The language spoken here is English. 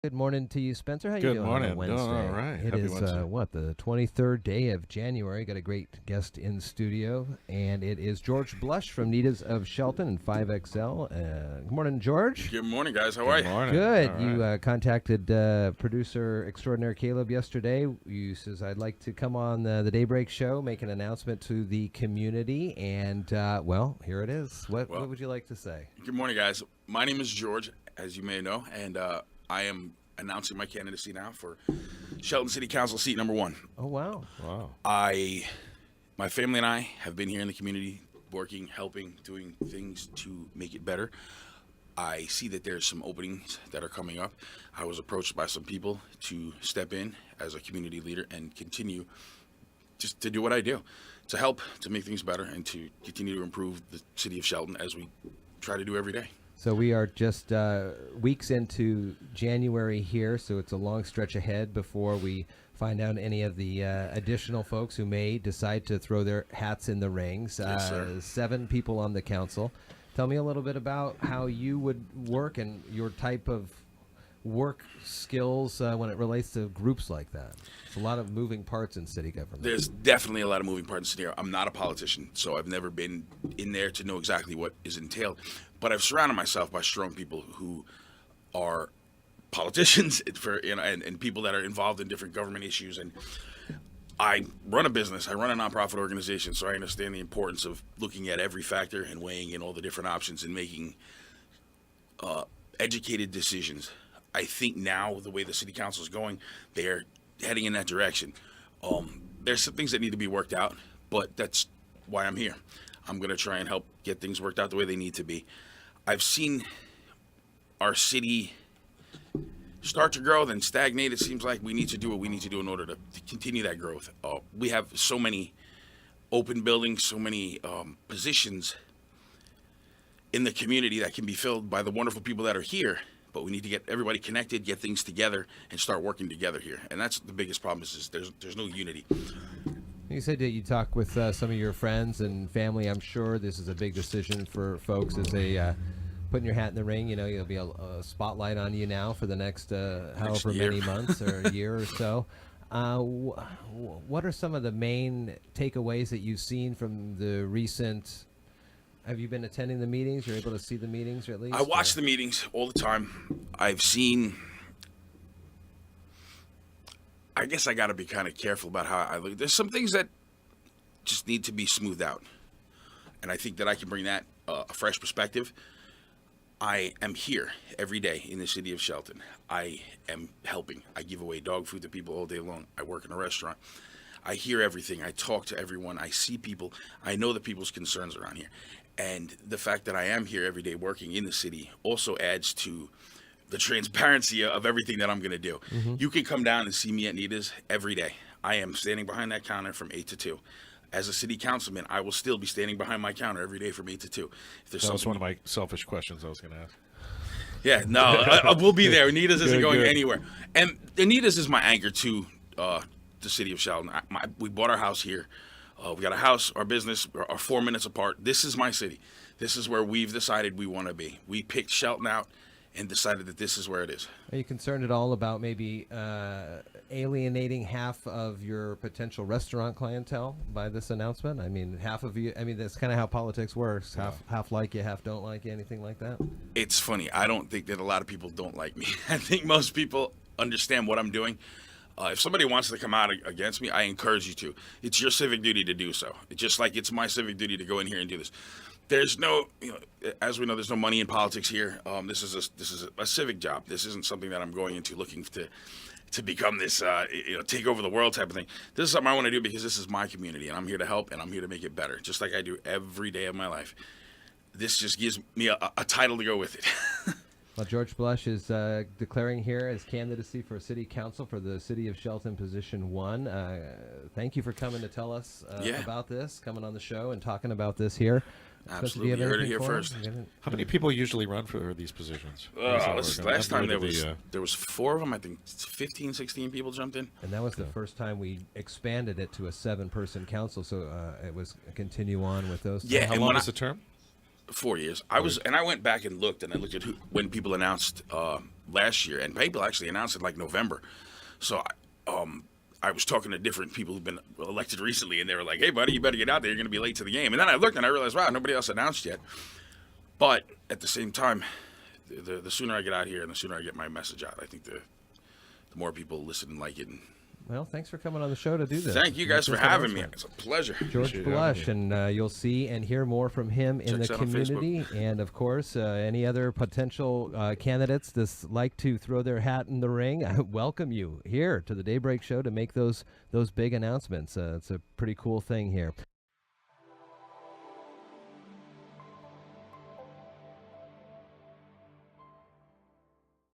Good morning to you, Spencer. How you Good doing morning. on a Wednesday? Doing all right. It Happy is Wednesday. the 23rd day of January. Got a great guest in studio, and it is George Blush from Nita's of Shelton and 5XL. Good morning, George. Good morning, guys. How are Good you? morning. Good. All You right. contacted producer extraordinaire Caleb yesterday. You says I'd like to come on the Daybreak show, make an announcement to the community, and well, here it is. What would you like to say? Good morning, guys. My name is George, as you may know, and I am announcing my candidacy now for Shelton City Council seat number 1. Oh wow! Wow. My family and I have been here in the community, working, helping, doing things to make it better. I see that there's some openings that are coming up. I was approached by some people to step in as a community leader and continue just to do what I do, to help, to make things better, and to continue to improve the city of Shelton as we try to do every day. So we are just weeks into January here, so it's a long stretch ahead before we find out any of the additional folks who may decide to throw their hats in the rings. Yes, sir. 7 people on the council. Tell me a little bit about how you would work and your type of work skills when it relates to groups like that. It's a lot of moving parts in city government. There's definitely a lot of moving parts in here. I'm not a politician, so I've never been in there to know exactly what is entailed. But I've surrounded myself by strong people who are politicians and people that are involved in different government issues. And I run a business. I run a nonprofit organization, so I understand the importance of looking at every factor and weighing in all the different options and making educated decisions. I think now, the way the city council is going, they're heading in that direction. There's some things that need to be worked out, but that's why I'm here. I'm going to try and help get things worked out the way they need to be. I've seen our city start to grow, then stagnate. It seems like we need to do what we need to do in order to continue that growth. We have so many open buildings, so many positions in the community that can be filled by the wonderful people that are here. But we need to get everybody connected, get things together, and start working together here. And that's the biggest problem is there's no unity. You said that you talk with some of your friends and family. I'm sure this is a big decision for folks as they putting your hat in the ring. You know, there'll be a spotlight on you now for the next however many months or a year or so. What are some of the main takeaways that you've seen from the recent? Have you been attending the meetings? You're able to see the meetings, or at least? I watch the meetings all the time. I've seen. I guess I got to be kind of careful about how I look. There's some things that just need to be smoothed out, and I think that I can bring that a fresh perspective. I am here every day in the city of Shelton. I am helping. I give away dog food to people all day long. I work in a restaurant. I hear everything. I talk to everyone. I see people. I know the people's concerns around here. And the fact that I am here every day working in the city also adds to the transparency of everything that I'm going to do. Mm-hmm. You can come down and see me at Nita's every day. I am standing behind that counter from 8 to 2. As a city councilman, I will still be standing behind my counter every day from 8 to 2. That was one of my selfish questions I was going to ask. Yeah, no, I will be there. Nita's isn't going anywhere. And Nita's is my anchor to the city of Shelton. We bought our house here. We got a house, our business are 4 minutes apart. This is my city. This is where we've decided we want to be. We picked Shelton out and decided that this is where it is. Are you concerned at all about maybe alienating half of your potential restaurant clientele by this announcement? I mean, half of you. I mean, that's kind of how politics works. Half like you, half don't like you. Anything like that? It's funny. I don't think that a lot of people don't like me. I think most people understand what I'm doing. If somebody wants to come out against me, I encourage you to. It's your civic duty to do so. It's just like it's my civic duty to go in here and do this. There's no, as we know, there's no money in politics here. This is a civic job. This isn't something that I'm going into looking to become this, take over the world type of thing. This is something I want to do because this is my community, and I'm here to help, and I'm here to make it better, just like I do every day of my life. This just gives me a title to go with it. Well, George Blush is declaring here as candidacy for city council for the city of Shelton, position 1. Thank you for coming to tell us about this, coming on the show and talking about this here. Absolutely, you heard it here first. How many people usually run for these positions? Last time there was 4 of them. I think 15, 16 people jumped in. And that was the first time we expanded it to a 7-person council, so it was continue on with those. Yeah, How long is the term? 4 years. I went back and looked at when people announced last year, and people actually announced it like November. So I was talking to different people who've been elected recently, and they were like, "Hey, buddy, you better get out there. You're going to be late to the game." And then I looked and I realized, wow, nobody else announced yet. But at the same time, the sooner I get out here and the sooner I get my message out, I think the more people listen and like it. And Well, thanks for coming on the show to do this. thank you guys for Make this having me. announcement. It's a pleasure. George Appreciate Blush, having and you'll see and hear more from him in Check the us out on community. And of course, any other potential candidates that like to throw their hat in the ring, I welcome you here to the Daybreak Show to make those big announcements. It's a pretty cool thing here.